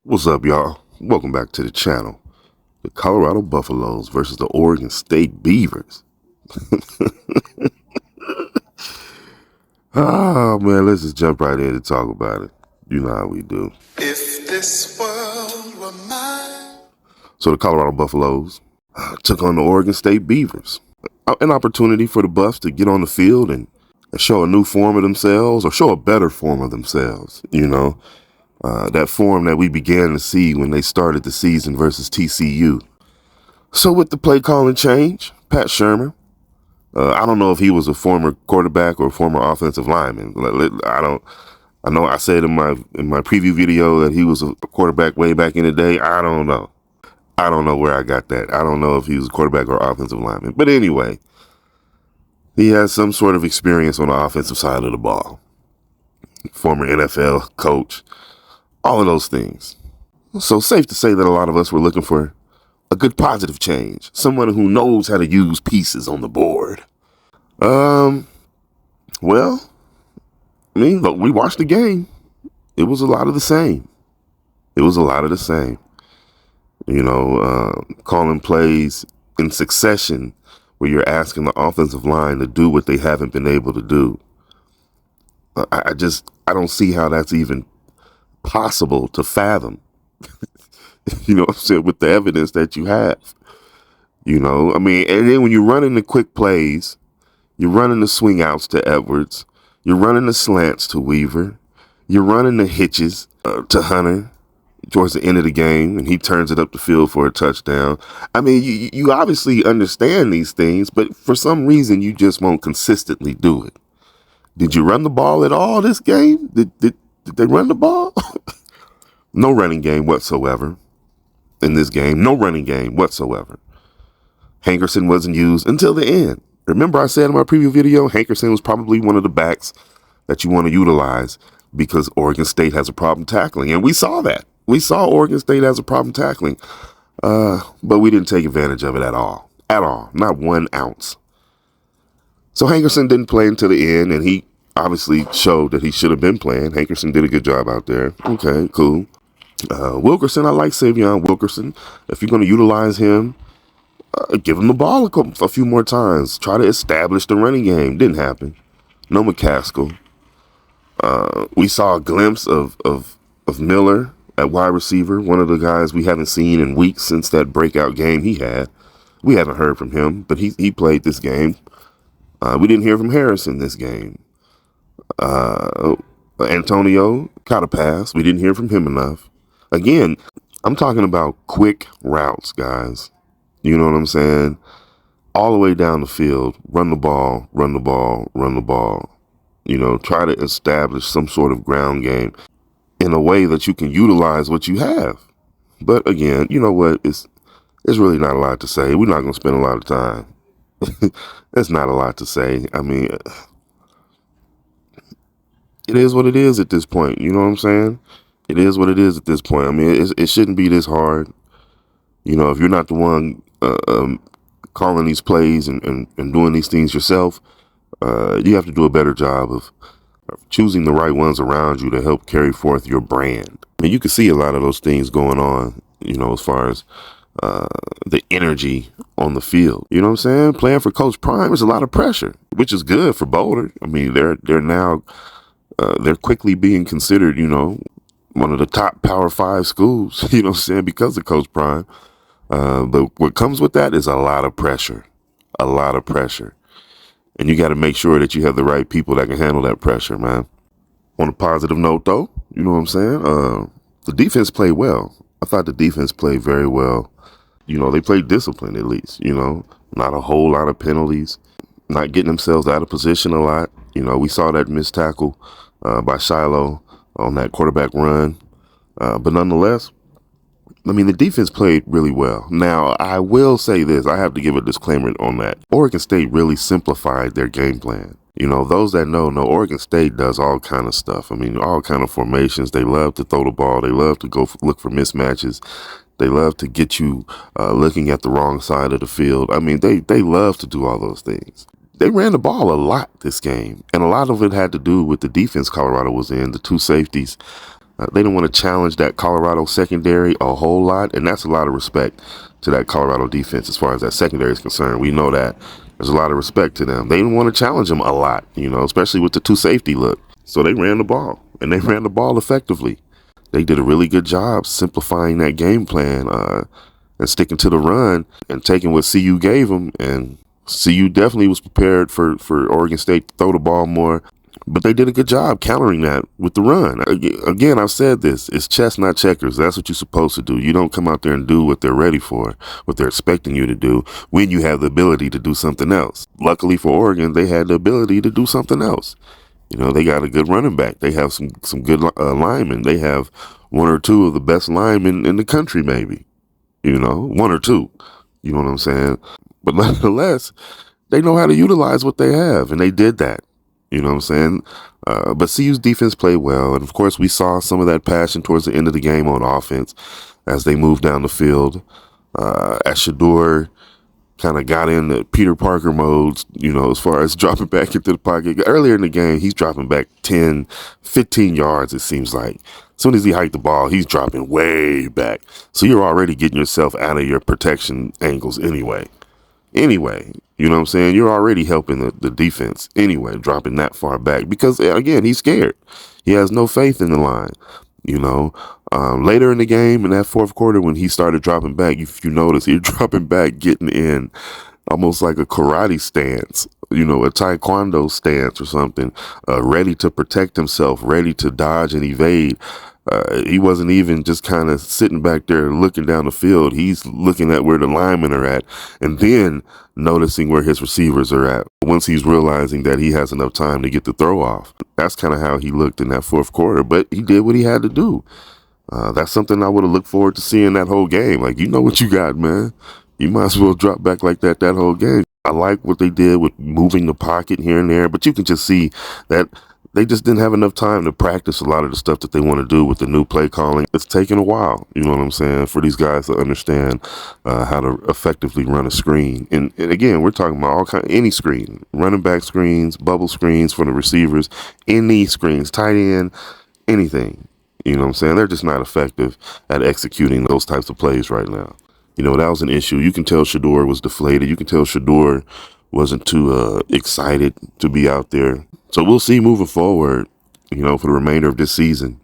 What's up, y'all? Welcome back to the channel. The Colorado Buffaloes versus the Oregon State Beavers. Oh, man, let's just jump right in and talk about it. You know how we do. If this world were mine. So the Colorado Buffaloes took on the Oregon State Beavers. An opportunity for the Buffs to get on the field and show a new form of themselves, or show a better form of themselves, that form that we began to see when they started the season versus TCU. So with the play calling change, Pat Shermer, I don't know if he was a former quarterback or a former offensive lineman. I know I said in my preview video that he was a quarterback way back in the day. I don't know. I don't know where I got that. I don't know if he was a quarterback or offensive lineman. But anyway, he has some sort of experience on the offensive side of the ball. Former NFL coach, all of those things. So safe to say that a lot of us were looking for a good positive change. Someone who knows how to use pieces on the board. Well, look, we watched the game. It was a lot of the same. Calling plays in succession where you're asking the offensive line to do what they haven't been able to do. I don't see how that's even possible to fathom. You know what I'm saying? With the evidence that you have. And then when you're running the quick plays, you're running the swing outs to Edwards, you're running the slants to Weaver, you're running the hitches to Hunter towards the end of the game, and he turns it up the field for a touchdown. You obviously understand these things, but for some reason you just won't consistently do it. Did you run the ball at all this game? Did they run the ball? No running game whatsoever in this game. No running game whatsoever. Hankerson wasn't used until the end. Remember I said in my preview video, Hankerson was probably one of the backs that you want to utilize because Oregon State has a problem tackling. And we saw that. We saw Oregon State has a problem tackling. But we didn't take advantage of it at all. At all. Not 1 ounce. So Hankerson didn't play until the end, and he obviously showed that he should have been playing. Hankerson did a good job out there. Okay, cool. Wilkerson, I like Savion Wilkerson. If you're going to utilize him, give him the ball a few more times. Try to establish the running game. Didn't happen. No McCaskill. We saw a glimpse of Miller at wide receiver, one of the guys we haven't seen in weeks since that breakout game he had. We haven't heard from him, but he played this game. We didn't hear from Harrison this game. Antonio caught a pass. We didn't hear from him enough. Again, I'm talking about quick routes, guys. You know what I'm saying? All the way down the field, run the ball, run the ball, run the ball. Try to establish some sort of ground game in a way that you can utilize what you have. But again, you know what? It's really not a lot to say. We're not going to spend a lot of time. There's not a lot to say. It is what it is at this point. You know what I'm saying? It is what it is at this point. It shouldn't be this hard. If you're not the one calling these plays and doing these things yourself, you have to do a better job of choosing the right ones around you to help carry forth your brand. You can see a lot of those things going on, as far as the energy on the field. You know what I'm saying? Playing for Coach Prime is a lot of pressure, which is good for Boulder. They're now they're quickly being considered, one of the top Power 5 schools, you know what I'm saying, because of Coach Prime. But what comes with that is a lot of pressure. And you got to make sure that you have the right people that can handle that pressure, man. On a positive note, though, you know what I'm saying? The defense played well. I thought the defense played very well. They played disciplined at least, not a whole lot of penalties, not getting themselves out of position a lot. We saw that missed tackle by Shiloh on that quarterback run. But nonetheless, the defense played really well. Now, I will say this. I have to give a disclaimer on that. Oregon State really simplified their game plan. Those that know Oregon State does all kind of stuff. All kind of formations. They love to throw the ball. They love to look for mismatches. They love to get you looking at the wrong side of the field. They love to do all those things. They ran the ball a lot this game, and a lot of it had to do with the defense Colorado was in, the 2 safeties. They didn't want to challenge that Colorado secondary a whole lot, and that's a lot of respect to that Colorado defense as far as that secondary is concerned. We know that there's a lot of respect to them. They didn't want to challenge them a lot, especially with the two safety look. So they ran the ball, and they ran the ball effectively. They did a really good job simplifying that game plan and sticking to the run and taking what CU gave them. And CU definitely was prepared for Oregon State to throw the ball more. But they did a good job countering that with the run. Again, I've said this. It's chess, not checkers. That's what you're supposed to do. You don't come out there and do what they're ready for, what they're expecting you to do, when you have the ability to do something else. Luckily for Oregon, they had the ability to do something else. They got a good running back. They have some good linemen. They have one or two of the best linemen in the country, maybe. One or two. You know what I'm saying? But nonetheless, they know how to utilize what they have, and they did that. You know what I'm saying? But CU's defense played well, and of course we saw some of that passion towards the end of the game on offense as they moved down the field. As Shador kind of got into Peter Parker modes, as far as dropping back into the pocket. Earlier in the game, he's dropping back 10, 15 yards, it seems like. As soon as he hiked the ball, he's dropping way back. So you're already getting yourself out of your protection angles anyway. You know what I'm saying? You're already helping the defense anyway, dropping that far back because, again, he's scared. He has no faith in the line. Later in the game, in that fourth quarter, when he started dropping back, if you notice, he's dropping back, getting in almost like a karate stance, a taekwondo stance or something, ready to protect himself, ready to dodge and evade. He wasn't even just kind of sitting back there looking down the field. He's looking at where the linemen are at and then noticing where his receivers are at. Once he's realizing that he has enough time to get the throw off. That's kind of how he looked in that fourth quarter, but he did what he had to do. That's something I would have looked forward to seeing that whole game. Like, you know what you got, man. You might as well drop back like that whole game. I like what they did with moving the pocket here and there, but you can just see that they just didn't have enough time to practice a lot of the stuff that they want to do with the new play calling. It's taken a while, you know what I'm saying, for these guys to understand how to effectively run a screen. And again, we're talking about any screen, running back screens, bubble screens for the receivers, any screens, tight end, anything. You know what I'm saying? They're just not effective at executing those types of plays right now. That was an issue. You can tell Shador was deflated. You can tell Shador wasn't too excited to be out there. So we'll see moving forward, for the remainder of this season.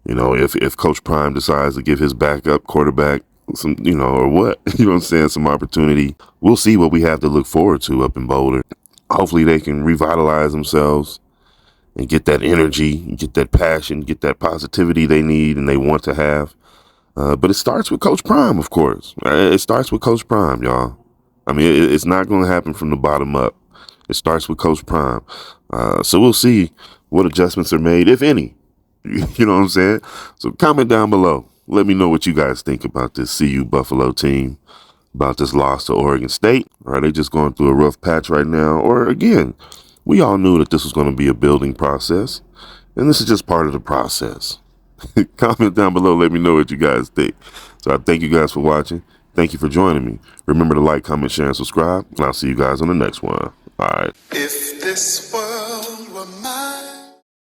If Coach Prime decides to give his backup quarterback some, or what, some opportunity. We'll see what we have to look forward to up in Boulder. Hopefully they can revitalize themselves and get that energy, get that passion, get that positivity they need and they want to have. But it starts with Coach Prime, of course. It starts with Coach Prime, y'all. I mean, it's not going to happen from the bottom up. It starts with Coach Prime. So we'll see what adjustments are made, if any. You know what I'm saying? So comment down below. Let me know what you guys think about this CU Buffalo team, about this loss to Oregon State. Are they just going through a rough patch right now? Or again, we all knew that this was going to be a building process, and this is just part of the process. Comment down below. Let me know what you guys think. So I thank you guys for watching. Thank you for joining me. Remember to like, comment, share, and subscribe, and I'll see you guys on the next one. All right. If this were